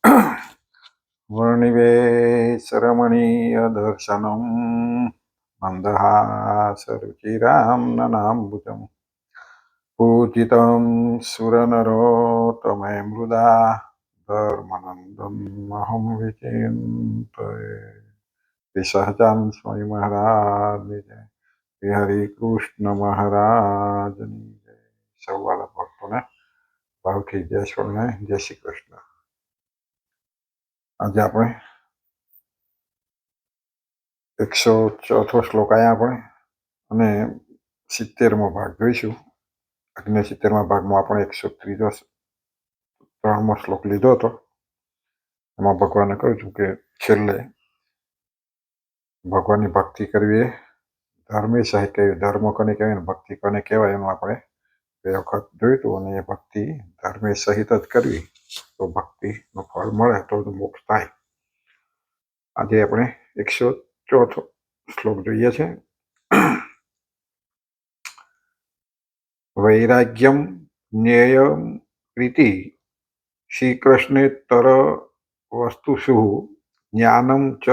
वर्णिवेशरमणीयदर्शनं मन्दहासरुचिरां ननाम्बुजं पूजितं सुरनरोत्तमे मृदा धर्मनन्दम् विचिन्तये। श्री सहजान स्वामी महाराज ની જય, શ્રી હરિકૃષ્ણ મહારાજની જય। સૌ વાલા ભક્તોને ભાવથી જય સ્વામિનારાયણ, જય શ્રી કૃષ્ણ। આજે આપણે 104 શ્લોક આયા આપણે અને 70મો ભાગ જોઈશું। 70મા ભાગમાં આપણે 103મો શ્લોક લીધો હતો। એમાં ભગવાને કહ્યું હતું કે છેલ્લે ભગવાનની ભક્તિ કરવી એ ધર્મે સહિત કહેવાય। ધર્મ કોને કહેવાય ને ભક્તિ કોને કહેવાય એનું આપણે બે વખત જોયું હતું। અને એ ભક્તિ ધર્મે સહિત જ કરવી તો ભક્તિનું ફળ મળે તો મોક્ષ થાય। આજે આપણે 104 શ્લોક જોઈએ છે। વૈરાગ્યમ જ્ઞેયમ પ્રીતિ શ્રી કૃષ્ણેતર વસ્તુષુ જ્ઞાનમ ચ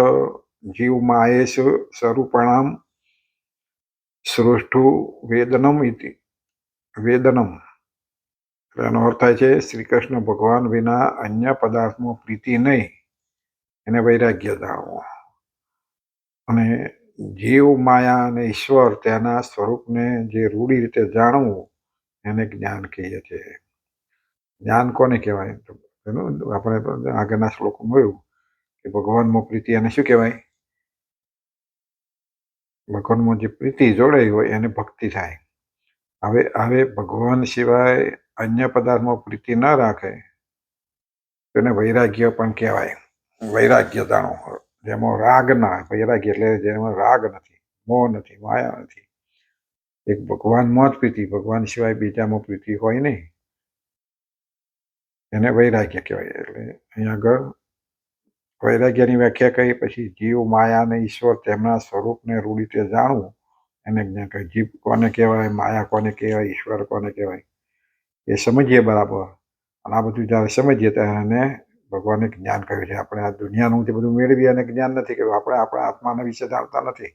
જીવમાયેશ સ્વરૂપણામ સૃષ્ટુ વેદનમ ઇતિ વેદનમ। એનો અર્થ થાય છે શ્રી કૃષ્ણ ભગવાન વિના અન્ય પદાર્થમાં પ્રીતિ નહીં, એને વૈરાગ્ય જાણવો। અને જીવ માયા અને ઈશ્વર તેના સ્વરૂપને જે રૂઢી રીતે જાણવું એને જ્ઞાન કહીએ છીએ। જ્ઞાન કોને કહેવાય? એનું આપણે આગળના શ્લોકમાં જોયું કે ભગવાનમાં પ્રીતિ એને શું કહેવાય? ભગવાનમાં જે પ્રીતિ જોડાઈ હોય એને ભક્તિ થાય। હવે ભગવાન સિવાય અન્ય પદાર્થમાં પ્રીતિ ન રાખે તેને વૈરાગ્ય પણ કહેવાય। વૈરાગ્ય જાણો, જેમાં રાગ ના, વૈરાગ્ય એટલે જેમાં રાગ નથી, મોહ નથી, માયા નથી, એક ભગવાનમાં જ પ્રીતિ, ભગવાન સિવાય બીજામાં પ્રીતિ હોય નહીં, એને વૈરાગ્ય કહેવાય। એટલે અહીંયા આગળ વૈરાગ્યની વ્યાખ્યા કરી પછી જીવ માયા અને ઈશ્વર તેમના સ્વરૂપને રૂઢ રીતે જાણવું એને જ્ઞાન કહે। જીવ કોને કહેવાય, માયા કોને કહેવાય, ઈશ્વર કોને કહેવાય એ સમજીએ બરાબર। અને આ બધું જ્યારે સમજીએ ત્યારે એને ભગવાને જ્ઞાન કહ્યું છે। આપણે આ દુનિયાનું જે બધું મેળવીએ એને જ્ઞાન નથી કહ્યું। આપણે આપણા આત્માના વિશે જાણતા નથી।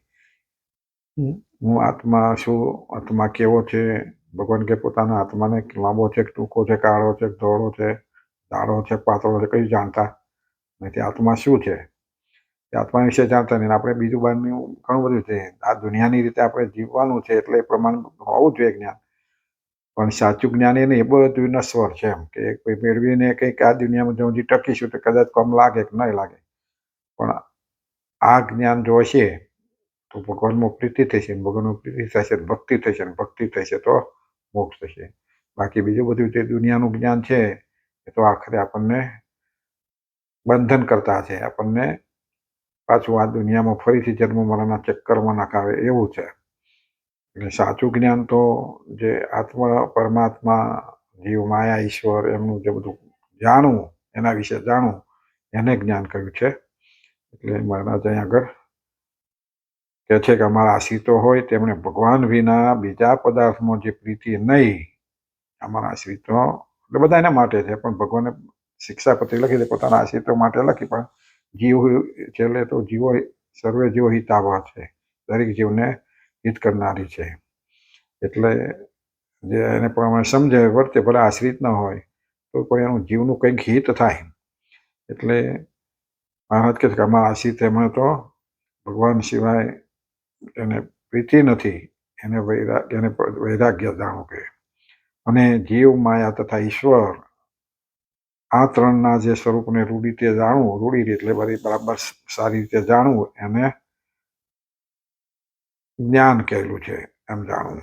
હું આત્મા છું, આત્મા કેવો છે, ભગવાન કે પોતાના આત્માને લાંબો છે, ટૂંકો છે, કાળો છે, ધોળો છે, જાડો છે, પાતળો છે, કયું જાણતા નથી। આત્મા શું છે એ આત્મા વિશે જાણતા નહીં। આપણે બીજું બહારનું ઘણું બધું છે, આ દુનિયાની રીતે આપણે જીવવાનું છે એટલે એ પ્રમાણે હોવું જોઈએ જ્ઞાન, પણ સાચું જ્ઞાન એ નહીં, એ બધું નશ્વર છે। એમ કે કોઈ મેળવીને કંઈક આ દુનિયામાં જો હજી ટકીશું તો કદાચ કમ લાગે કે નહીં લાગે, પણ આ જ્ઞાન જો હશે તો ભગવાનમાં પ્રીતિ થશે, ભગવાનમાં પ્રીતિ થશે ભક્તિ થશે, ભક્તિ થશે તો મોક્ષ થશે। બાકી બીજું બધું જે દુનિયાનું જ્ઞાન છે એ તો આખરે આપણને બંધન કરતા છે, આપણને પાછું આ દુનિયામાં ફરીથી જન્મ મરણના ચક્કરમાં નાખાવે એવું છે। એટલે સાચું જ્ઞાન તો જે આત્મા પરમાત્મા જીવ માયા ઈશ્વર એમનું જે બધું જાણવું, એના વિશે જાણવું એને જ્ઞાન કહ્યું છે। એટલે મહારાજ અહીં આગળ કહે છે કે અમારા આશ્રિતો હોય તેમણે ભગવાન વિના બીજા પદાર્થમાં જે પ્રીતિ નહીં, અમારા આશ્રિતો એટલે બધા એના માટે છે, પણ ભગવાને શિક્ષાપત્રી લખી છે પોતાના આશ્રિતો માટે લખી, પણ જીવ છેલ્લે તો જીવો સર્વે જીવો હિતાવહ છે, દરેક જીવને હિત કરનારી છે। એટલે જે એને પ્રમાણે સમજે વર્તે, ભલે આશ્રિત ન હોય તો પણ એનું જીવનું કંઈક હિત થાય। એટલે મહારાજ કહે છે કે અમારા આશ્રિત એમાં તો ભગવાન સિવાય એને પ્રીતિ નથી, એને વૈરાગ્ય જાણો કે। અને જીવ માયા તથા ઈશ્વર આ ત્રણના જે સ્વરૂપને રૂઢી રીતે જાણવું, રૂઢી એટલે બરાબર સારી રીતે જાણવું એને જ્ઞાન કહેલું છે, એમ જાણવું।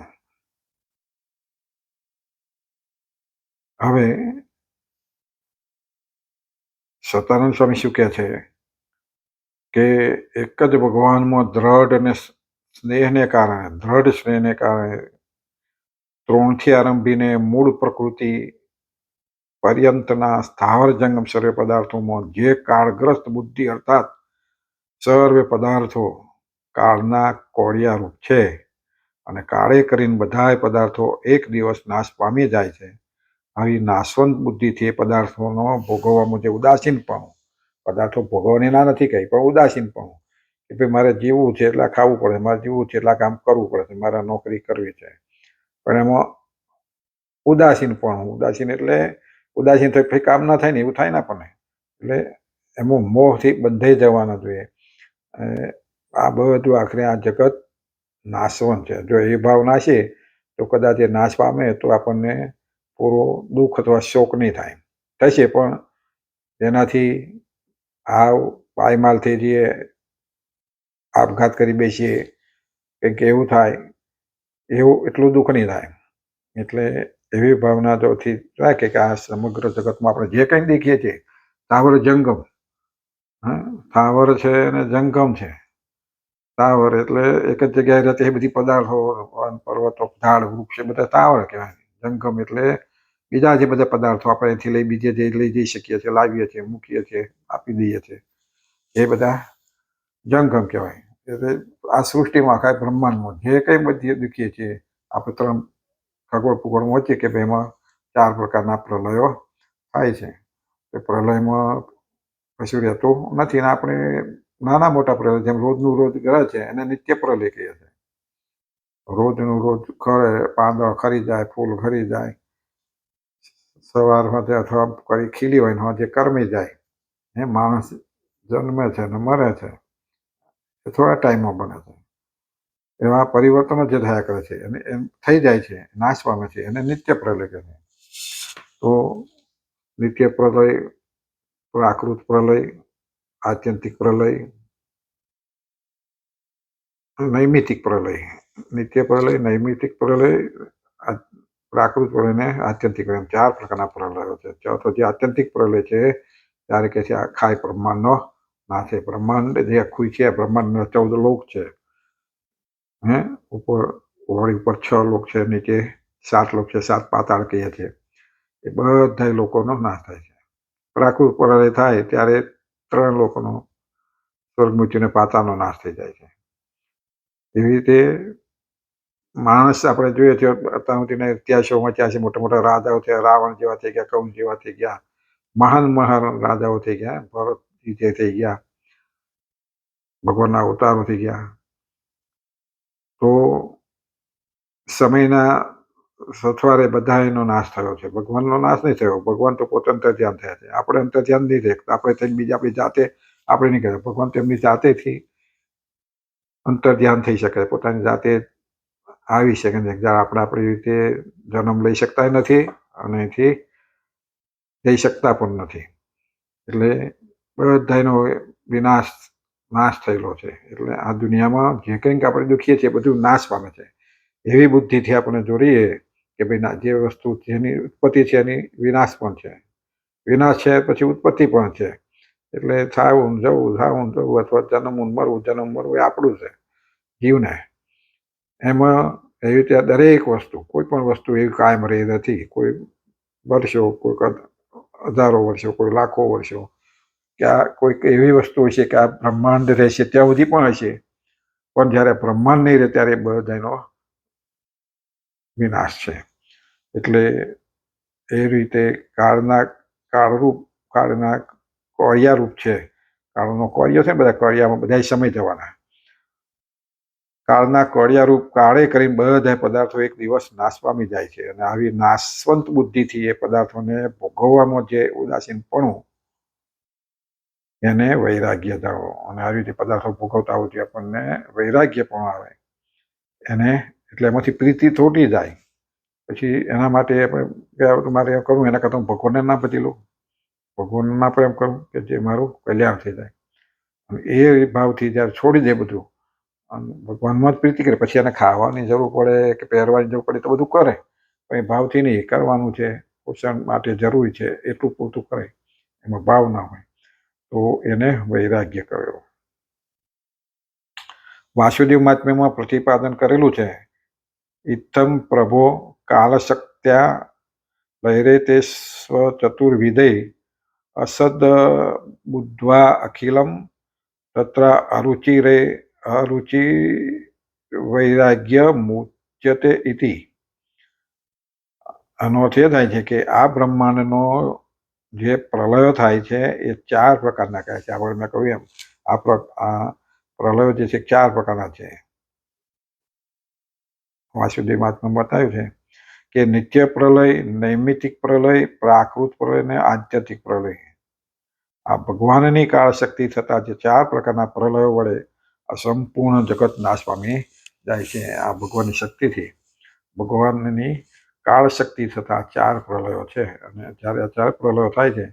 હવે સતાનંદ સ્વામી શું કહે છે કે એક જ ભગવાનમાં દ્રઢ અને સ્નેહને કારણે ત્રણથી આરંભીને મૂળ પ્રકૃતિ પર્યંતના સ્થાવર જંગમ સર્વે પદાર્થોમાં જે કાળગ્રસ્ત બુદ્ધિ અર્થાત સર્વે પદાર્થો કાળના કોળિયારૂપ છે અને કાળે કરીને બધાય પદાર્થો એક દિવસ નાશ પામી જાય છે, આવી નાશવંત બુદ્ધિથી એ પદાર્થોનો ભોગવવામાં જે ઉદાસીનપણું, પદાર્થો ભોગવવાની ના નથી કહી, પણ ઉદાસીનપણું કે ભાઈ મારે જીવવું છે એટલે ખાવું પડે, મારે જીવવું છે એટલે કામ કરવું પડે, મારે નોકરી કરવી છે, પણ એમાં ઉદાસીન એટલે ઉદાસીન થઈ પછી કામ ના થાય ને એવું થાય ને આપણને. એટલે એમાં મોહથી બંધાઈ જવાના જોઈએ. આ બધું આખરે આ જગત નાશવંત છે. જો એ ભાવ નાશે તો કદાચ એ નાશ પામે તો આપણને પૂરો દુઃખ અથવા શોક નહીં થાય. થશે પણ જેનાથી આ પાયમાલ થઈ જઈએ, આપઘાત કરી બેસીએ, કંઈક એવું થાય, એવું એટલું દુઃખ નહીં થાય. એટલે એવી ભાવના જોથી રાખે કે આ સમગ્ર જગતમાં આપણે જે કંઈ દેખીએ છીએ સ્થાવર જંગમ, સ્થાવર છે અને જંગમ છે. સ્થાવર એટલે એક જ જગ્યાએ રહેતી એ બધી પદાર્થો, પર્વતો, ઝાડ, વૃક્ષ એ બધા સ્થાવર કહેવાય. જંગમ એટલે બીજા જે બધા પદાર્થો આપણે અહીંથી લઈ બીજે લઈ જઈ શકીએ છીએ, લાવીએ છીએ, મૂકીએ છીએ, આપી દઈએ છીએ, એ બધા જંગમ કહેવાય. એટલે આ સૃષ્ટિમાં આખા બ્રહ્માંડમાં જે કંઈ બધી દેખીએ છીએ આપણે ત્રણ ખગોળ પુગોળમાં વચ્ચે કે ભાઈ એમાં 4 પ્રકારના પ્રલયો થાય છે. એ પ્રલયમાં કશું રહેતું નથી ને આપણે નાના મોટા પ્રલય જેમ રોજનું રોજ કરે છે એને નિત્ય પ્રલય કહીએ છીએ. રોજનું રોજ ખરે, પાંદડા ખરી જાય, ફૂલ ખરી જાય, સવાર હોતે અથવા કઈ ખીલી હોય ને હોજે કરમી જાય. એ માણસ જન્મે છે ને મરે છે, એ થોડા ટાઈમમાં બને છે. એવા પરિવર્તનો જે થયા કરે છે અને એમ થઈ જાય છે, નાશ પામે છે, એને નિત્ય પ્રલય કહે છે. તો નિત્ય પ્રલય, પ્રાકૃત પ્રલય, આત્યંતિક પ્રલય, નૈમિતિક પ્રલય. નિત્ય પ્રલય, નૈમિતિક પ્રલય, પ્રાકૃત પ્રલય ને આત્યંતિક પ્રલય, 4 પ્રકારના પ્રલયો છે. ચોથો જે આત્યંતિક પ્રલય છે ત્યારે કે છે આખા બ્રહ્માંડનો નાશ છે. બ્રહ્માંડ જે આખું છે, બ્રહ્માંડના 14 લોક છે. ઉપર વળી ઉપર 6 લોક છે, નીચે 7 લોક છે, 7 પાતાળ કહીએ છીએ. એ બધા લોકોનો નાશ થાય છે. પ્રાકૃત પ્રલય થાય ત્યારે 3 લોકોનો, સ્વર્ગ, મૃત્યુ ને પાતાળનો નાશ થઈ જાય છે. એવી રીતે માણસ આપણે જોઈએ છે અત્યાર સુધીના ઇતિહાસોમાં ત્યાં છે મોટા મોટા રાજાઓ છે, રાવણ જેવા થઈ ગયા, કંસ જેવા થઈ ગયા, મહાન રાજાઓ થઈ ગયા, ભરત જે થઈ ગયા, ભગવાનના અવતારો થઈ ગયા. તો સમયના સથવારે બધા એનો નાશ થયો છે. ભગવાનનો નાશ નહીં થયો. ભગવાન તો પોતે અંતર ધ્યાન થયા છે. આપણે અંતર ધ્યાન નહીં થયા. આપણે થઈને બીજા આપણી જાતે આપણે નહીં કર્યા. ભગવાન તેમની જાતેથી અંતર ધ્યાન થઈ શકે, પોતાની જાતે આવી શકે. જ્યારે આપણે આપણી રીતે જન્મ લઈ શકતા નથી અને અહીંથી જઈ શકતા પણ નથી. એટલે બધાનો નાશ થયેલો છે. એટલે આ દુનિયામાં જે કંઈક આપણે દુખીએ છીએ બધું નાશ પામે છે. એવી બુદ્ધિથી આપણે જોડીએ કે ભાઈ જે વસ્તુ જેની ઉત્પત્તિ છે એની વિનાશ પણ છે, વિનાશ છે પછી ઉત્પત્તિ પણ છે. એટલે થાવું જવું અથવા જન્મવું મરવું એ આપણું છે જીવને. એમાં એવી રીતે દરેક વસ્તુ, કોઈ પણ વસ્તુ એવી કાયમ રહી નથી. કોઈ વર્ષો, કોઈ હજારો વર્ષો, કોઈ લાખો વર્ષો, કે આ કોઈક એવી વસ્તુ હશે કે આ બ્રહ્માંડ રહેશે ત્યાં સુધી પણ હશે, પણ જ્યારે બ્રહ્માંડ નહીં રહે ત્યારે બધાનો વિનાશ છે. એટલે એ રીતે કાળરૂપ, કાળના કોળિયારૂપ છે. કાળનો કોળિયો છે ને, બધા કોળિયામાં બધા સમય જવાના. કાળના કોળિયારૂપ કાળે કરીને બધા પદાર્થો એક દિવસ નાશ પામી જાય છે. અને આવી નાશવંત બુદ્ધિથી એ પદાર્થોને ભોગવવામાં જે ઉદાસીનપણું, એને વૈરાગ્ય જાળવો. અને આવી રીતે પદાર્થો ભોગવતા હોવાથી આપણને વૈરાગ્ય પણ આવે એને, એટલે એમાંથી પ્રીતિ તૂટી જાય. પછી એના માટે આપણે મારે એમ કરવું, એના કરતાં ભગવાનને ના બદલું, ભગવાનના પ્રેમ કરું કે જે મારું કલ્યાણ થઈ જાય. અને એ ભાવથી જ્યારે છોડી દે બધું અને ભગવાનમાં જ પ્રીતિ કરે, પછી એને ખાવાની જરૂર પડે કે પહેરવાની જરૂર પડે તો બધું કરે, પણ એ ભાવથી નહીં. કરવાનું છે, પોષણ માટે જરૂરી છે એટલું પૂરતું કરે, એમાં ભાવ ના હોય તો એને વૈરાગ્ય કર્યો. વાસુદેવ મહાત્મ્યમાં પ્રતિપાદન કરેલું છે, ઇત્થમ પ્રભો કાલશક્ત્યા લહેરે તે સ્વચતુર્વિધે અસદ બુદ્ધ્વા અખિલમ તત્ર અરુચિ વૈરાગ્ય મુચ્યતે ઇતિ. આનો અર્થ એ થાય છે કે આ બ્રહ્માંડનો જે પ્રલયો થાય છે એ 4 પ્રકારના કહે છે. આપણે મેં કહ્યું એમ આ પ્રલયો જે છે 4 પ્રકારના છે. વાસુદેવ મહાત્મામાં બતાવ્યું છે કે નિત્ય પ્રલય, નૈમિતિક પ્રલય, પ્રાકૃત પ્રલય અને આધ્યાત્મિક પ્રલય. આ ભગવાનની કાળ શક્તિ થતા જે 4 પ્રકારના પ્રલયો વડે અસંપૂર્ણ જગત નાશ પામી જાય છે. આ ભગવાનની શક્તિથી, ભગવાનની કાળ શક્તિ થતા 4 પ્રલયો છે. અને જ્યારે આ 4 પ્રલયો થાય છે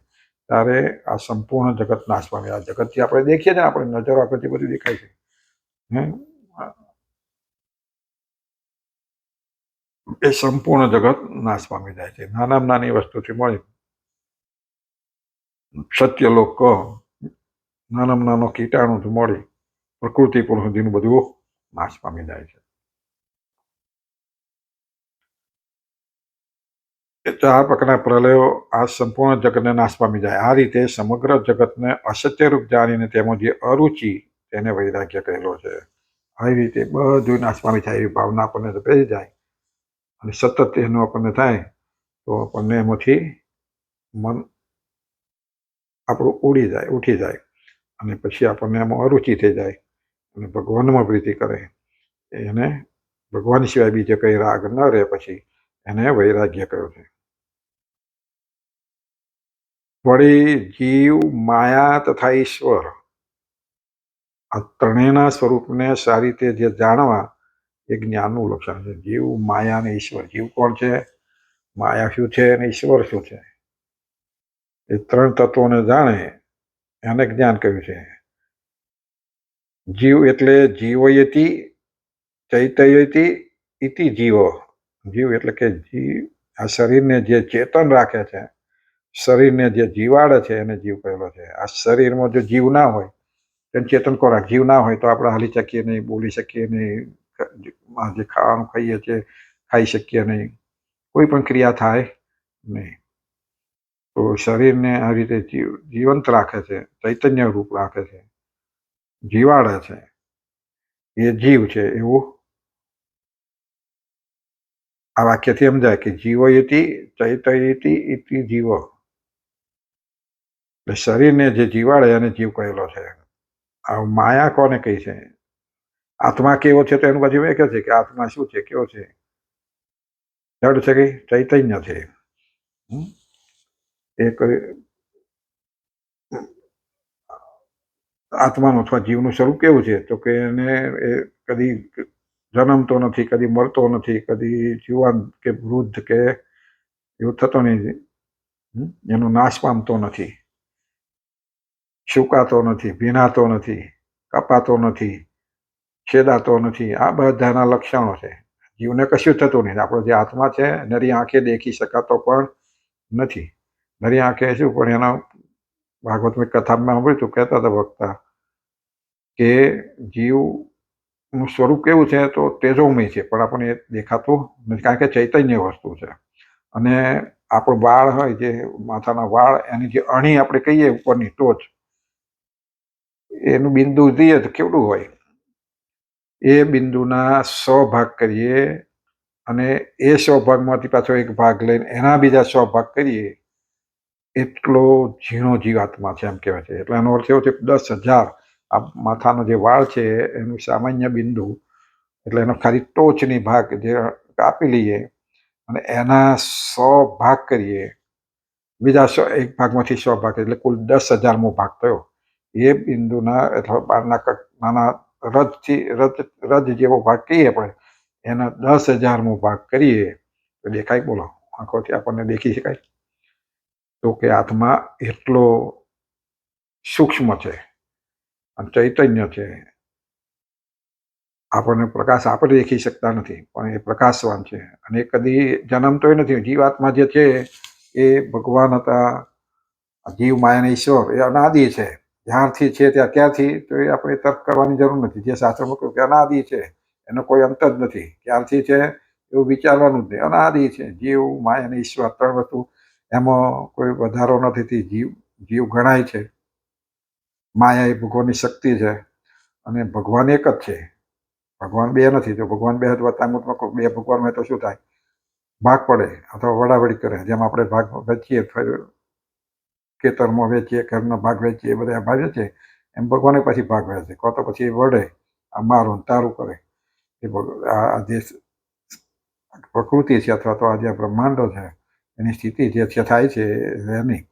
ત્યારે આ સંપૂર્ણ જગત નાશ પામે. આ જગતથી આપણે દેખીએ છીએ, આપણે નજર આપણથી બધું દેખાય છે. એ સંપૂર્ણ જગત નાશ પામી જાય છે. નાનામાં નાની વસ્તુથી મળી સત્યલોક, નાનામાં નાનો કીટાણુથી મળી પ્રકૃતિ પણ સુધીનું બધું નાશ પામી જાય છે. એ 4 પ્રકારના પ્રલયો આ સંપૂર્ણ જગતને નાશ પામી જાય. આ રીતે સમગ્ર જગતને અસત્ય રૂપ જાણીને તેમાં જે અરુચિ તેને વૈરાગ્ય કહેલો છે. આવી રીતે બધું નાશ પામી જાય એવી ભાવના આપણને બેસી જાય અને સતત એનું આપણને થાય તો આપણને એમાંથી મન આપણું ઉઠી જાય અને પછી આપણને એમાં અરુચિ થઈ જાય અને ભગવાનમાં પ્રીતિ કરે. એને ભગવાન સિવાય બીજે કઈ રાગ ન રહે, પછી એને વૈરાગ્ય કહ્યું છે. વળી જીવ, માયા તથા ઈશ્વર આ ત્રણેયના સ્વરૂપને સારી રીતે જે જાણવા એ જ્ઞાનનું લક્ષણ છે. જીવ, માયા અને ઈશ્વર. જીવ કોણ છે, માયા શું છે અને ઈશ્વર શું છે, એ 3 તત્વોને જાણે એને જ્ઞાન કહ્યું છે. જીવ એટલે જીવયતિ ચૈતયતિ ઇતિ જીવો. જીવ એટલે કે જીવ આ શરીરને જે ચેતન રાખે છે, શરીરને જે જીવાડે છે એને જીવ કહેલો છે. આ શરીરમાં જો જીવ ના હોય તેને ચેતન ખોરાક. જીવ ના હોય તો આપણે હાલી શકીએ નહીં, બોલી શકીએ નહીં, જે ખાવાનું ખાઈએ છીએ ખાઈ શકીએ નહીં, કોઈ પણ ક્રિયા થાય નહીં. તો શરીરને આ રીતે જીવંત રાખે છે, ચૈતન્ય રૂપ રાખે છે, જીવાડે છે, એ જીવ છે. એવું આ વાક્યથી સમજાય કે જીવયતિ ચૈતયતિ ઇતિ જીવ. એટલે શરીરને જે જીવાડે એને જીવ કહેલો છે. આ માયા કોને કહી છે? આત્મા કેવો છે તો એનું પછી મેં કહે છે કે આત્મા શું છે, કેવો છે? જડ છે કે ચૈતન્ય છે? એક આત્માનું અથવા જીવનું સ્વરૂપ કેવું છે તો કે એને એ કદી જન્મતો નથી, કદી મરતો નથી, કદી જીવાન કે વૃદ્ધ કે એવું થતો નહીં, એનો નાશ પામતો નથી, સુકાતો નથી, ભીનાતો નથી, કપાતો નથી, છેદાતો નથી. આ બધાના લક્ષણો છે. જીવને કશું થતું નહીં. આપણો જે આત્મા છે નરી આંખે દેખી શકાતો પણ નથી. નરી આંખે શું, પણ એના ભાગવતની કથામાં સાંભળ્યું હતું, કહેતા હતા વક્તા કે જીવનું સ્વરૂપ કેવું છે તો તેજોમય છે, પણ આપણને એ દેખાતું નથી, કારણ કે ચૈતન્ય વસ્તુ છે. અને આપણું વાળ હોય, જે માથાના વાળ, એની જે અણી આપણે કહીએ ઉપરની ટોચ, એનું બિંદુ દઈએ તો કેવડું હોય, એ બિંદુના 100 ભાગ કરીએ અને એ 100 ભાગમાંથી પાછો એક ભાગ લઈને એના બીજા 100 ભાગ કરીએ, એટલો ઝીણો જીવાત્મા છે એમ કહેવાય છે. એટલે એનો અર્થ એવો છે કે 10,000 આ માથાનો જે વાળ છે એનું સામાન્ય બિંદુ, એટલે એનો ખાલી ટોચની ભાગ જે કાપી લઈએ અને એના 100 ભાગ કરીએ, બીજા 100 એક ભાગમાંથી 100 ભાગ, એટલે કુલ 10,000મો ભાગ થયો. એ બિંદુના અથવા બારના નાના રજ જેવો ભાગ કહીએ આપણે, એના 10,000મો ભાગ કરીએ તો દેખાય? બોલો, આંખોથી આપણને દેખી શકાય? તો કે આત્મા એટલો સૂક્ષ્મ છે અને ચૈતન્ય છે. આપણને પ્રકાશ આપણે દેખી શકતા નથી, પણ એ પ્રકાશવાન છે અને એ કદી જન્મતોય નથી. જીવાત્મા જે છે એ ભગવાન હતા. જીવ, માયા અને ઈશ્વર એ અનાદિ છે. જ્યારથી છે ત્યાં ક્યાંથી તો એ આપણે તર્ક કરવાની જરૂર નથી. જે શાસ્ત્રમાં કહ્યું કે અનાદિ છે, એનો કોઈ અંત જ નથી. ક્યારથી છે એવું વિચારવાનું જ નહીં. અનાદિ છે. જીવ, માયા અને ઈશ્વર 3 વસ્તુ, એમાં કોઈ વધારો નથી. જીવ ગણાય છે, માયા એ ભગવાનની શક્તિ છે અને ભગવાન એક જ છે. ભગવાન 2 નથી. જો ભગવાન 2 હતા, 2 ભગવાન હોય તો શું થાય? ભાગ પડે અથવા વડાવડી કરે, જેમ આપણે ભાગ વેચીએ, ખેતરમાં વેચીએ, ઘરનો ભાગ વેચીએ, બધા ભાગ વેચીએ, એમ ભગવાને પછી ભાગ વેચે, કાં તો પછી વડે આ મારું તારું કરે. એ આ જે પ્રકૃતિ છે અથવા તો આ જે બ્રહ્માંડો છે એની સ્થિતિ જે છે થાય છે એની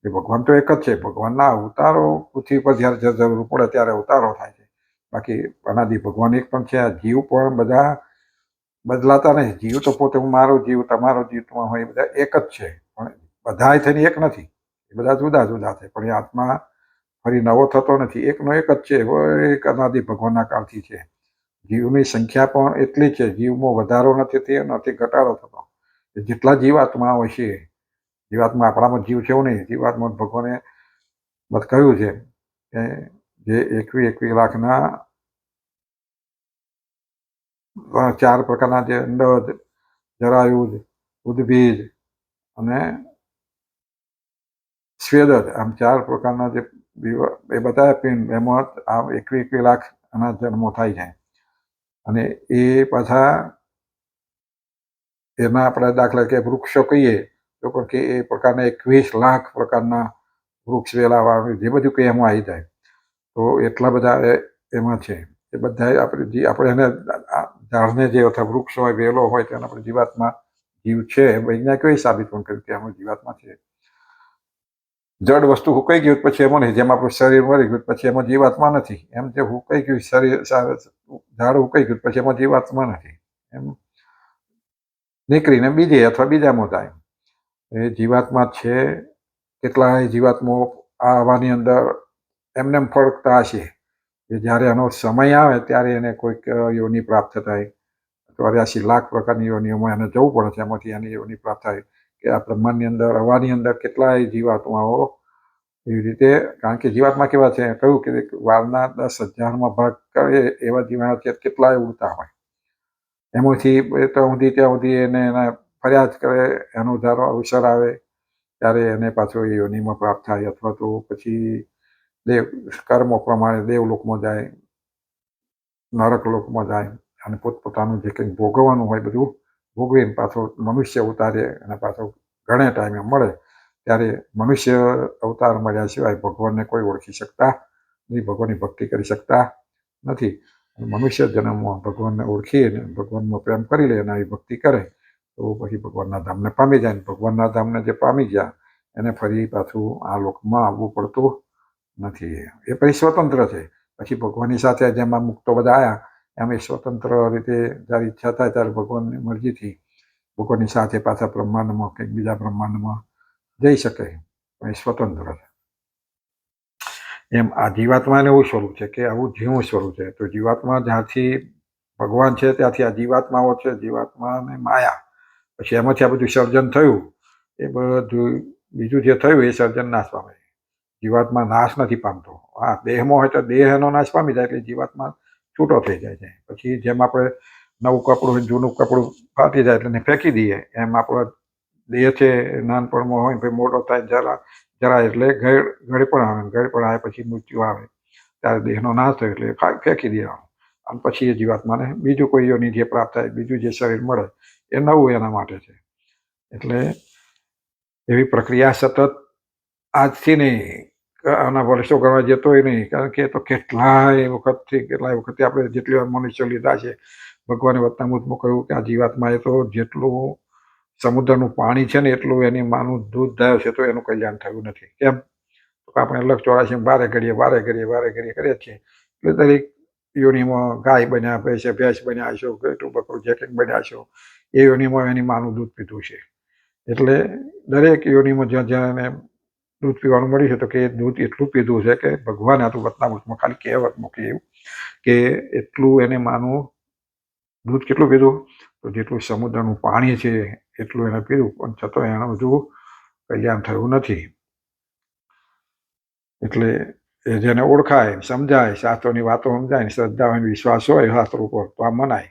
એ ભગવાન તો એક જ છે. ભગવાનના અવતારો પૃથ્વી પર જ્યારે જરૂર પડે ત્યારે અવતારો થાય છે. બાકી અનાદિ ભગવાન એક પણ છે. આ જીવ પણ બધા બદલાતા નહીં. જીવ તો પોતે મારો જીવ, તમારો જીવ, તમારો હોય, બધા એક જ છે, પણ બધા થઈને એક નથી. એ બધા જુદા જુદા છે, પણ એ આત્મા ફરી નવો થતો નથી. એકનો એક જ છે, એક અનાદિ ભગવાનના કાળથી છે. જીવની સંખ્યા પણ એટલી છે. જીવમાં વધારો નથી ઘટાડો થતો. જેટલા જીવાત્માઓ છે, જીવાત્મા આપણામાં જીવ છે એવું નહીં, જીવાત્મા ભગવાને બસ કહ્યું છે કે જે 21 લાખના 4 પ્રકારના જે અંડજ, જરાયુજ, ઉદ્ભીજ અને સ્વેદજ, આમ 4 પ્રકારના જે એ બધા પિંડ, એમાં આ 21 લાખના જન્મો થાય છે. અને એ પાછા એમાં આપણે દાખલા કે વૃક્ષો કહીએ તો પણ કે એ પ્રકારના 21 લાખ પ્રકારના વૃક્ષ વેલાવા જે બધું કંઈ એમાં આવી જાય. તો એટલા બધા એમાં છે. એ બધા આપણે એને ઝાડને જે અથવા વૃક્ષ હોય, વેલો હોય, તેને આપણે જીવાત્મા જીવ છે. વૈજ્ઞાનિકોએ સાબિત પણ કર્યું કે એમાં જીવાત્મા છે. જડ વસ્તુ હુકાઈ ગયું પછી એમાં નહીં, જેમ આપણું શરીર મરી ગયું પછી એમાં જીવાત્મા નથી, એમ જે હુકાઈ ગયું શરીર, ઝાડ હુકાઈ ગયું પછી એમાં જીવાત્મા નથી, એમ નીકળીને બીજે અથવા બીજામાં જાય. એ જીવાત્મા છે. કેટલાય જીવાત્માઓ આવવાની અંદર એમને ફરકતા હશે કે જ્યારે એનો સમય આવે ત્યારે એને કોઈક યોનિ પ્રાપ્ત થાય. 84 લાખ પ્રકારની યોનિઓમાં એને જવું પડે છે. એમાંથી એની યોનિ પ્રાપ્ત થાય કે આ બ્રહ્માંડની અંદર, હવાની અંદર કેટલાય જીવાત્માઓ એવી રીતે. કારણ કે જીવાત્મા કેવા છે, કહ્યું કે વારના 10,000માં ભાગ કરે એવા જીવાના કેટલાય ઉડતા હોય. એમાંથી ત્યાં સુધી એને ફરિયાદ કરે, એનો ધારો અવસર આવે ત્યારે એને પાછો એ યોનિમાં પ્રાપ્ત થાય, અથવા તો પછી દેવ કર્મો પ્રમાણે દેવલોકમાં જાય, નરક લોકમાં જાય, અને પોતપોતાનું જે કંઈક ભોગવવાનું હોય બધું ભોગવીને પાછો મનુષ્ય અવતારે, અને પાછો ઘણે ટાઈમે મળે ત્યારે મનુષ્ય અવતાર મળ્યા સિવાય ભગવાનને કોઈ ઓળખી શકતા નહીં, ભગવાનની ભક્તિ કરી શકતા નથી. મનુષ્ય જન્મમાં ભગવાનને ઓળખી અને ભગવાનમાં પ્રેમ કરી લે અને આવી ભક્તિ કરે તો પછી ભગવાનના ધામને પામી જાય. ભગવાનના ધામને જે પામી ગયા એને ફરી પાછું આ લોકમાં આવવું પડતું નથી. એ પછી સ્વતંત્ર છે. પછી ભગવાનની સાથે જેમ આ મુક્તો બધા આવ્યા એમ એ સ્વતંત્ર રીતે જ્યારે ઈચ્છા થાય ત્યારે ભગવાનની મરજીથી ભગવાનની સાથે પાછા બ્રહ્માંડમાં કંઈક બીજા બ્રહ્માંડમાં જઈ શકે, પણ એ સ્વતંત્ર છે. એમ આ જીવાત્માને એવું સ્વરૂપ છે કે આવું જીવું સ્વરૂપ છે. તો જીવાત્મા જ્યાંથી ભગવાન છે ત્યાંથી આ જીવાત્માઓ છે. જીવાત્મા અને માયા, પછી એમાંથી આ બધું સર્જન થયું. એ બધું બીજું જે થયું એ સર્જન નાશ પામે. જીવાત્મા નાશ નથી પામતો. હા, દેહમાં હોય તો દેહનો નાશ પામી જાય એટલે જીવાત્મા છૂટો થઈ જાય છે. પછી જેમ આપણે નવું કપડું હોય, જૂનું કપડું ફાટી જાય એટલે એને ફેંકી દઈએ, એમ આપણો દેહ છે નાનપણમાં હોય પછી મોટો થાય જરા એટલે ઘડપણ આવે, ઘડપણ આવે પછી મૃત્યુ આવે ત્યારે દેહનો નાશ થયો એટલે ફેંકી દેવાનો. અને પછી એ જીવાત્માને બીજું કોઈ યોનિ જે પ્રાપ્ત થાય, બીજું જે શરીર મળે એ નવું એના માટે છે. એટલે એવી પ્રક્રિયા સતત આજથી નહીં, આના વર્ષો ગણવા જતોય નહીં, કારણ કે તો કેટલાય વખતથી આપણે જેટલી વાર મનુષ્ય લીધા છે, ભગવાને વતનામૃતમાં કહ્યું કે આ જીવાત્માએ તો જેટલું સમુદ્રનું પાણી છે ને એટલું એની માનું દૂધ થયું છે તો એનું કલ્યાણ થયું નથી. કેમ? તો આપણે 184 વારે ઘડીએ કરીએ છીએ. એટલે દરેક યોનિમાં ગાય બન્યા, ભેંસ બન્યા હશો, કેટલું બકરું જે કંઈક બન્યા હશો, એ યોનિમાં એની માનું દૂધ પીધું છે. એટલે દરેક યોનિમાં જ્યાં જ્યાં એને દૂધ પીવાનું મળ્યું છે તો કે દૂધ એટલું પીધું છે કે ભગવાને આ તો વતનામૃતમાં ખાલી કહેવત મૂકી એવું કે એટલું એને માનું દૂધ કેટલું પીધું, તો જેટલું સમુદ્રનું પાણી છે એટલું એને પીધું, પણ છતાં એનું બધું કલ્યાણ થયું નથી. એટલે એ જેને ઓળખાય, સમજાય, શાસ્ત્રોની વાતો સમજાય, શ્રદ્ધા હોય, વિશ્વાસ હોય શાસ્ત્રો ઉપર, તો આ મનાય,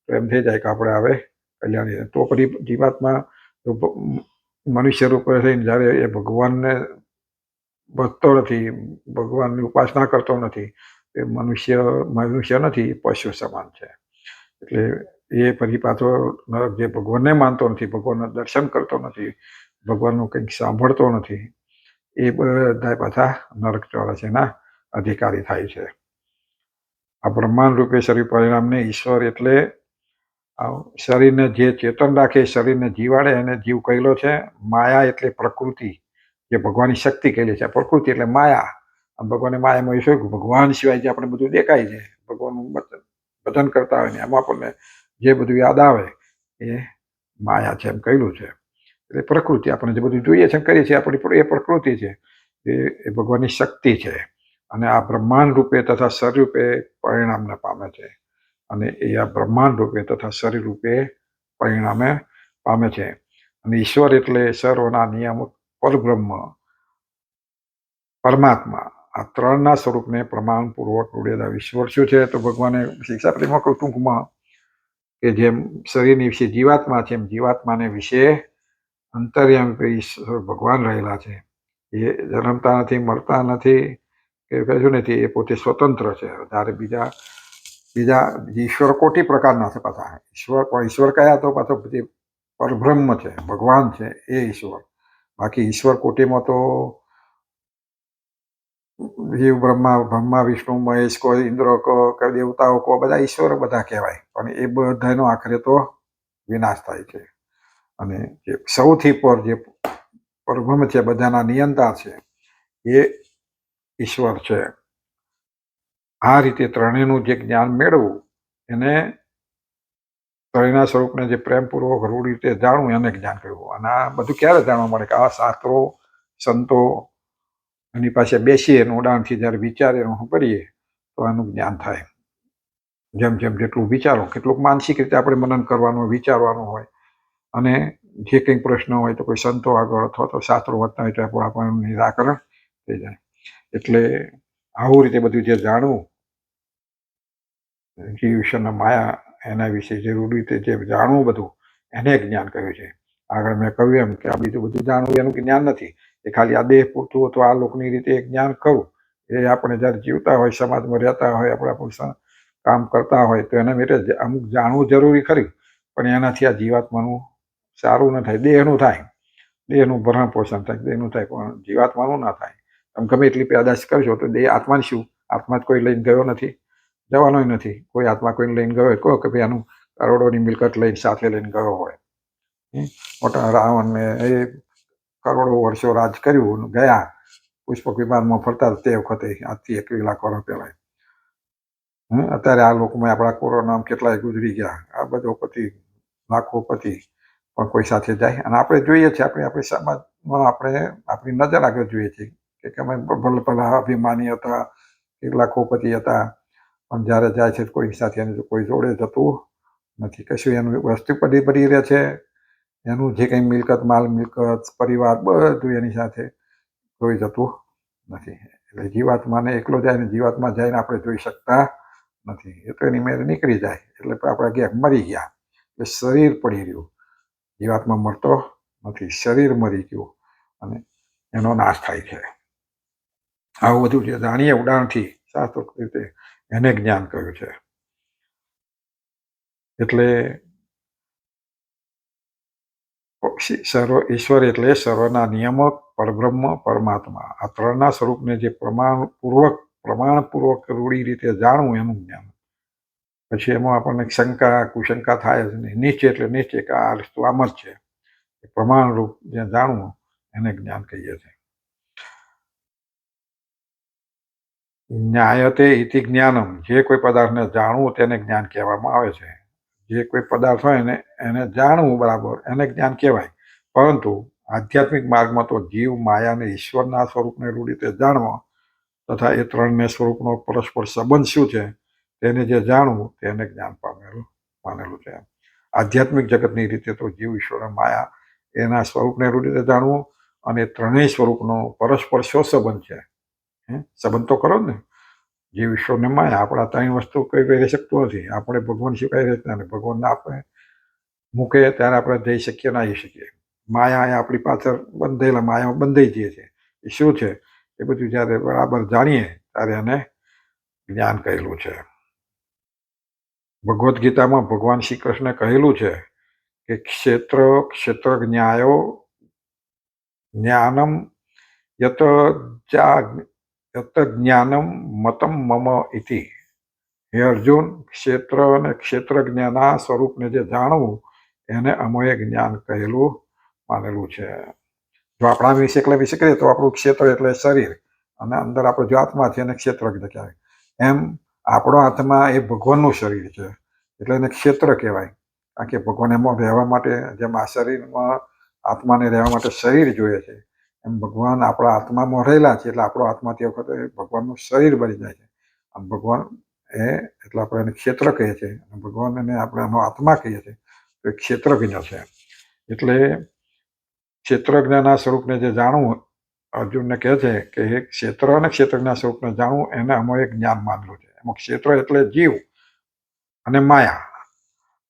તો એમ થઈ જાય કે આપણે હવે કલ્યાણ. તો પછી જીવાત્મા મનુષ્ય રૂપે થઈને જ્યારે એ ભગવાનને ભજતો નથી, ભગવાનની ઉપાસના કરતો નથી, એ મનુષ્ય નથી, પશુ સમાન છે. એટલે એ પછી પાછો નરક, જે ભગવાનને માનતો નથી, ભગવાનના દર્શન કરતો નથી, ભગવાનનું કંઈક સાંભળતો નથી, એ બધા પાછા નરક ચોરાસીના અધિકારી થાય છે. આ બ્રહ્માંડ રૂપે શરીર પરિણામને ઈશ્વર એટલે શરીરને જે ચેતન રાખે, શરીરને જીવાડે એને જીવ કહેલો છે. માયા એટલે પ્રકૃતિ, જે ભગવાનની શક્તિ કહેલી છે. પ્રકૃતિ એટલે માયા. ભગવાનને માયામાં શું, ભગવાન સિવાય જે આપણે બધું દેખાય છે, ભગવાનનું ભજન કરતા હોય ને એમાં આપણને જે બધું યાદ આવે એ માયા છે એમ કહેલું છે. એટલે પ્રકૃતિ આપણે જે બધું જોઈએ છે કરીએ છીએ આપણી એ પ્રકૃતિ છે, એ ભગવાનની શક્તિ છે. અને આ બ્રહ્માંડ રૂપે તથા સ્વરૂપે પરિણામને પામે છે. અને એ આ બ્રહ્માંડ રૂપે તથા શરીર રૂપે પરિણામે પામે છે. અને ઈશ્વર એટલે સર્વના નિયામક પરબ્રહ્મ પરમાત્મા. આ ત્રણના સ્વરૂપને પ્રમાણપૂર્વક રૂડેલા. ઈશ્વર શું છે તો ભગવાને શિક્ષાપત્રી મોકલું ટૂંકમાં, કે જેમ શરીરની વિશે જીવાત્મા છે એમ જીવાત્માને વિશે અંતર્યામી ઈશ્વર ભગવાન રહેલા છે. એ જન્મતા નથી, મળતા નથી, કે કશું નથી, એ પોતે સ્વતંત્ર છે. જ્યારે બીજા ઈશ્વર કોટી પ્રકારના છે પાછા. ઈશ્વર કયા તો પાછો પરબ્રહ્મ છે, ભગવાન છે એ ઈશ્વર. બાકી ઈશ્વર કોટીમાં તો જીવ, બ્રહ્મા વિષ્ણુ મહેશ, કોઈ ઇન્દ્ર કો દેવતાઓ કો બધા ઈશ્વર બધા કહેવાય, પણ એ બધાનો આખરે તો વિનાશ થાય છે. અને જે સૌથી પર જે પરબ્રહ્મ છે, બધાના નિયંતા છે, એ ઈશ્વર છે. આ રીતે ત્રણેયનું જે જ્ઞાન મેળવવું, એને ત્રણેયના સ્વરૂપને જે પ્રેમપૂર્વક રૂઢ રીતે જાણવું, એને જ્ઞાન કહેવું. અને આ બધું ક્યારે જાણવા મળે કે આ શાસ્ત્રો સંતો એની પાસે બેસીએ એનું ઉડાણથી જ્યારે વિચારીએ હું કરીએ તો આનું જ્ઞાન થાય. જેમ જેમ જેટલું વિચારો, કેટલુંક માનસિક રીતે આપણે મનન કરવાનું, વિચારવાનું હોય, અને જે કંઈક પ્રશ્ન હોય તો કોઈ સંતો આગળ અથવા તો શાસ્ત્રો વાંચતા હોય તો આપણું નિરાકરણ થઈ જાય. એટલે આવું રીતે બધું જે જાણવું, જીવ ઈશ્વરના માયા એના વિશે જરૂર રીતે જે જાણવું બધું, એને જ્ઞાન કહ્યું છે. આગળ મેં કહ્યું એમ કે આ બીજું બધું જાણવું એનું જ્ઞાન નથી. એ ખાલી આ દેહ પૂરતું અથવા આ લોકની રીતે જ્ઞાન કરવું, એ આપણે જ્યારે જીવતા હોય, સમાજમાં રહેતા હોય, આપણે આપણું કામ કરતા હોય તો એના માટે અમુક જાણવું જરૂરી ખરી, પણ એનાથી આ જીવાત્માનું સારું ન થાય. દેહનું થાય, દેહનું ભરણ પોષણ થાય, દેહનું થાય, પણ જીવાત્માનું ના થાય. તમે ગમે એટલી પેદાશ કરશો તો દેહ આત્માની શું? આત્મા જ કોઈ લઈને ગયો નથી, જવાનો નથી. કોઈ આત્મા કોઈને લઈને ગયો હોય, કહો કે ભાઈ આનું કરોડોની મિલકત લઈને સાથે લઈને ગયો હોય. મોટા રાવણને એ કરોડો વર્ષો રાજ કર્યું, ગયા પુષ્પક વિમાનમાં ફરતા તે વખતે, આજથી 21 લાખ વર્ષ પહેલા. અત્યારે આ લોકોમાં આપણા કોરોના કેટલાય ગુજરી ગયા, આ બધો પતિ, લાખો પતિ, પણ કોઈ સાથે જાય. અને આપણે જોઈએ છીએ, આપણી સમાજમાં આપણે આપણી નજર આગળ જોઈએ છીએ કે અમે ભલે ભલે અભિમાની હતા, લાખો પતિ હતા, પણ જ્યારે જાય છે કોઈ સાથે કોઈ જોડે જતું નથી. કશું એનું વસ્તુ પડી રહે છે, એનું જે કંઈ મિલકત, માલ મિલકત, પરિવાર બધું એની સાથે કોઈ જતું નથી. એટલે જીવાત્માને એકલો જાય ને જીવાત્મા જઈને આપણે જોઈ શકતા નથી. એ તો એની મેરે નીકળી જાય એટલે આપણે ગયા મરી ગયા. એટલે શરીર પડી રહ્યું, જીવાત્મા મળતો નથી, શરીર મરી ગયું અને એનો નાશ થાય છે. આવું બધું જે જાણીએ ઉડાણથી શાસ્ત્રોક્ત રીતે, એને જ્ઞાન કહ્યું છે. એટલે ઈશ્વર એટલે સર્વના નિયામક પરબ્રહ્મ પરમાત્મા. આ ત્રણના સ્વરૂપને જે પ્રમાણપૂર્વક રૂઢી રીતે જાણવું, એનું જ્ઞાન. પછી એમાં આપણને શંકા કુશંકા થાય જ નહીં. નિશ્ચય એટલે નિશ્ચય કે આ વસ્તુ આમ જ છે. પ્રમાણરૂપ જે જાણવું એને જ્ઞાન કહીએ છીએ. જ્ઞાયતે ઇતિ જ્ઞાનમ, જે કોઈ પદાર્થને જાણવું તેને જ્ઞાન કહેવામાં આવે છે. જે કોઈ પદાર્થ હોય એને જાણવું બરાબર, એને જ્ઞાન કહેવાય. પરંતુ આધ્યાત્મિક માર્ગમાં તો જીવ માયાને ઈશ્વરના સ્વરૂપને રૂઢ રીતે જાણવા તથા એ ત્રણને સ્વરૂપનો પરસ્પર સંબંધ શું છે તેને જે જાણવું તેને જ્ઞાન માનેલું છે. આધ્યાત્મિક જગતની રીતે તો જીવ ઈશ્વર માયા એના સ્વરૂપને રૂઢ રીતે જાણવું, અને ત્રણેય સ્વરૂપનો પરસ્પર શું સંબંધ છે, સંબંધ તો કરો ને. જીવ ઈશ્વરને માયા, આપણા ત્રણ વસ્તુ કઈ રહી શકતું નથી. આપણે ભગવાન સિવાય રહેતા નથી. ભગવાનને આપણે મૂકે ત્યારે આપણે જઈ શકીએ ના આવી શકીએ. માયા એ આપણી પાછળ બંધેલા, માયામાં બંધાઈ જઈએ છીએ. એ શું છે એ બધું જ્યારે બરાબર જાણીએ ત્યારે એને જ્ઞાન કહેલું છે. ભગવદ્ ગીતામાં ભગવાન શ્રી કૃષ્ણે કહેલું છે કે ક્ષેત્રજ્ઞાયો જ્ઞાનમ યત જ્ઞાનમ મતમ મમ ઇતિ. હે અર્જુન, ક્ષેત્ર અને ક્ષેત્રજ્ઞના સ્વરૂપને જે જાણવું એને અમોએ જ્ઞાન કહેલું માનેલું છે. જો આપણા વિશે કરીએ તો આપણું ક્ષેત્ર એટલે શરીર, અને અંદર આપણો જો આત્મા છે એને ક્ષેત્રજ્ઞ કહેવાય. એમ આપણો આત્મા એ ભગવાનનું શરીર છે એટલે એને ક્ષેત્ર કહેવાય. કારણ કે ભગવાન એમાં રહેવા માટે, જેમ આ શરીરમાં આત્માને રહેવા માટે શરીર જોઈએ છે, એમ ભગવાન આપણા આત્મામાં રહેલા છે એટલે આપણો આત્મા તે વખતે ભગવાનનું શરીર બની જાય છે. આમ ભગવાન એટલે આપણે એને ક્ષેત્ર કહીએ છીએ, અને ભગવાન એને આપણે એનો આત્મા કહીએ છીએ, તો એ ક્ષેત્રજ્ઞ છે. એટલે ક્ષેત્રજ્ઞના સ્વરૂપને જે જાણવું, અર્જુનને કહે છે કે એ ક્ષેત્ર અને ક્ષેત્રના સ્વરૂપને જાણવું એને અમોએ જ્ઞાન માનેલું છે. એમાં ક્ષેત્ર એટલે જીવ અને માયા,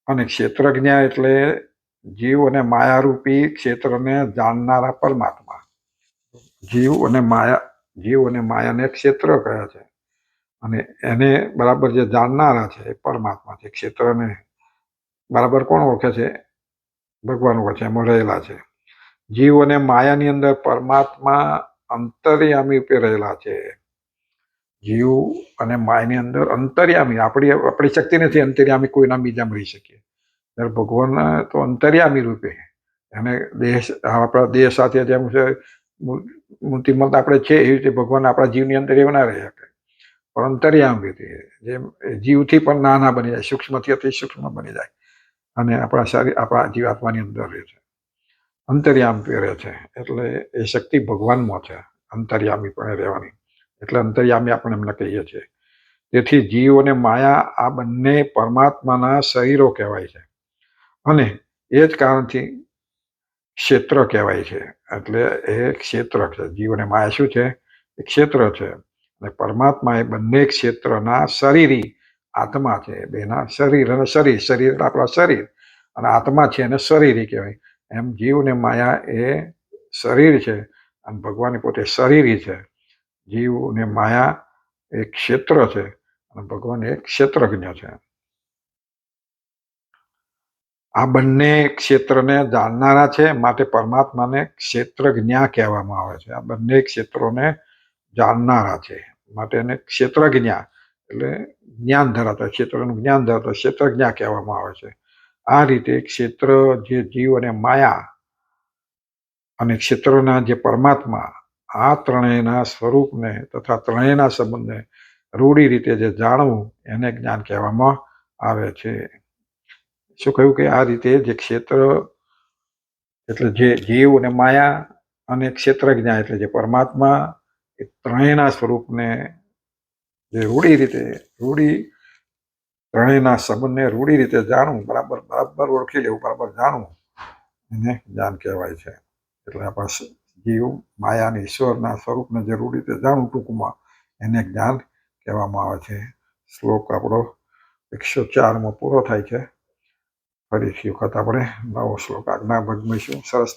અને ક્ષેત્રજ્ઞ એટલે જીવ અને માયારૂપી ક્ષેત્રને જાણનારા પરમાત્મા. જીવ અને માયાને ક્ષેત્ર કહે છે, અને એને બરાબર જે જાણનારા છે એ પરમાત્મા છે. ક્ષેત્રને બરાબર કોણ ઓળખે છે? ભગવાન ઓળખે છે, એમાં રહેલા છે. જીવ અને માયાની અંદર પરમાત્મા અંતર્યામી રૂપે રહેલા છે. જીવ અને માયાની અંદર અંતર્યામી, આપણી શક્તિ નથી અંતર્યામી કોઈના બીજામાં રહી શકીએ. ત્યારે ભગવાન તો અંતર્યામી રૂપે, અને આપણા દેહ સાથે જેમ છે મૂર્તિમંત આપણે છે એવી રીતે ભગવાન આપણા જીવની અંદર એવું ના રહી શકે, પણ અંતર્યામી રીતે જેમ જીવથી પણ નાના બની જાય, સૂક્ષ્મથી અતિ સૂક્ષ્મ બની જાય, અને આપણા શરીર આપણા જીવાત્માની અંદર રહે છે, અંતર્યામી રહે છે. એટલે એ શક્તિ ભગવાનમાં છે અંતર્યામી પણ રહેવાની, એટલે અંતર્યામી આપણે એમને કહીએ છીએ. તેથી જીવ અને માયા આ બંને પરમાત્માના શરીરો કહેવાય છે, અને એ જ કારણથી ક્ષેત્ર કહેવાય છે. એટલે એ ક્ષેત્ર છે. જીવ અને માયા શું છે? એ ક્ષેત્ર છે. અને પરમાત્મા એ બંને ક્ષેત્રના શરીરી આત્મા છે. બેના શરીર અને શરીર એટલે આપણા શરીર, અને આત્મા છે એને શરીરી કહેવાય. એમ જીવ અને માયા એ શરીર છે, અને ભગવાન પોતે શરીરી છે. જીવ અને માયા એ ક્ષેત્ર છે, અને ભગવાન એ ક્ષેત્રજ્ઞ છે. આ બંને ક્ષેત્રને જાણનારા છે, માટે પરમાત્માને ક્ષેત્રજ્ઞ કહેવામાં આવે છે. આ બંને ક્ષેત્રોને જાણનારા છે માટે એને ક્ષેત્રજ્ઞ એટલે જ્ઞાન ધરાવતા, ક્ષેત્રનું જ્ઞાન ધરાવતા ક્ષેત્રજ્ઞ કહેવામાં આવે છે. આ રીતે ક્ષેત્ર જે જીવ અને માયા અને ક્ષેત્રના જે પરમાત્મા, આ ત્રણેયના સ્વરૂપને તથા ત્રણેયના સંબંધને રૂઢી રીતે જે જાણવું એને જ્ઞાન કહેવામાં આવે છે. શું કહ્યું કે આ રીતે જે ક્ષેત્ર એટલે જે જીવ અને માયા અને ક્ષેત્રજ્ઞ એટલે જે પરમાત્મા, એ ત્રણેયના સ્વરૂપને જે ત્રણેયના સંબંધને રૂઢી રીતે જાણવું, બરાબર ઓળખી લેવું, બરાબર જાણવું, એને જ્ઞાન કહેવાય છે. એટલે આપણા જીવ માયા અને ઈશ્વરના સ્વરૂપને જે રૂઢી રીતે જાણવું, ટૂંકમાં એને જ્ઞાન કહેવામાં આવે છે. શ્લોક આપણો 104 પૂરો થાય છે. ફરીથી વખત આપણે નવો શ્લોક આજ્ઞા ભજવીશું. સરસ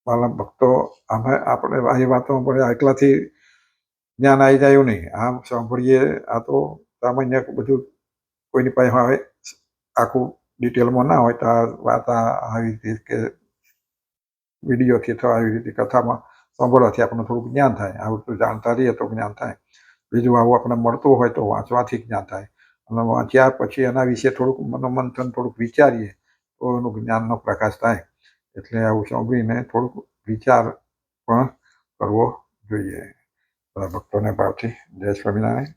વાલા ભક્તો, આપણે આ વાતોમાં પડે એકલાથી જ્ઞાન આવી જાય એવું નહીં. આમ સાંભળીએ, આ તો સામાન્ય બધું કોઈની પાસે હવે આખું ડિટેલમાં ના હોય તો આ વાત આવી રીતે કે વિડીયોથી અથવા આવી રીતે કથામાં સાંભળવાથી આપણને થોડુંક જ્ઞાન થાય. આવું તો જાણતા રહીએ તો જ્ઞાન થાય. બીજું આવું આપણને મળતું હોય તો વાંચવાથી જ્ઞાન થાય, અને વાંચ્યા પછી એના વિશે થોડુંક મનોમંથન, થોડુંક વિચારીએ તો એનું જ્ઞાનનો પ્રકાશ થાય. એટલે આવું સાંભળીને થોડુંક વિચાર પણ કરવો જોઈએ. ભક્તોને ભાવથી જય સ્વામિનારાયણ.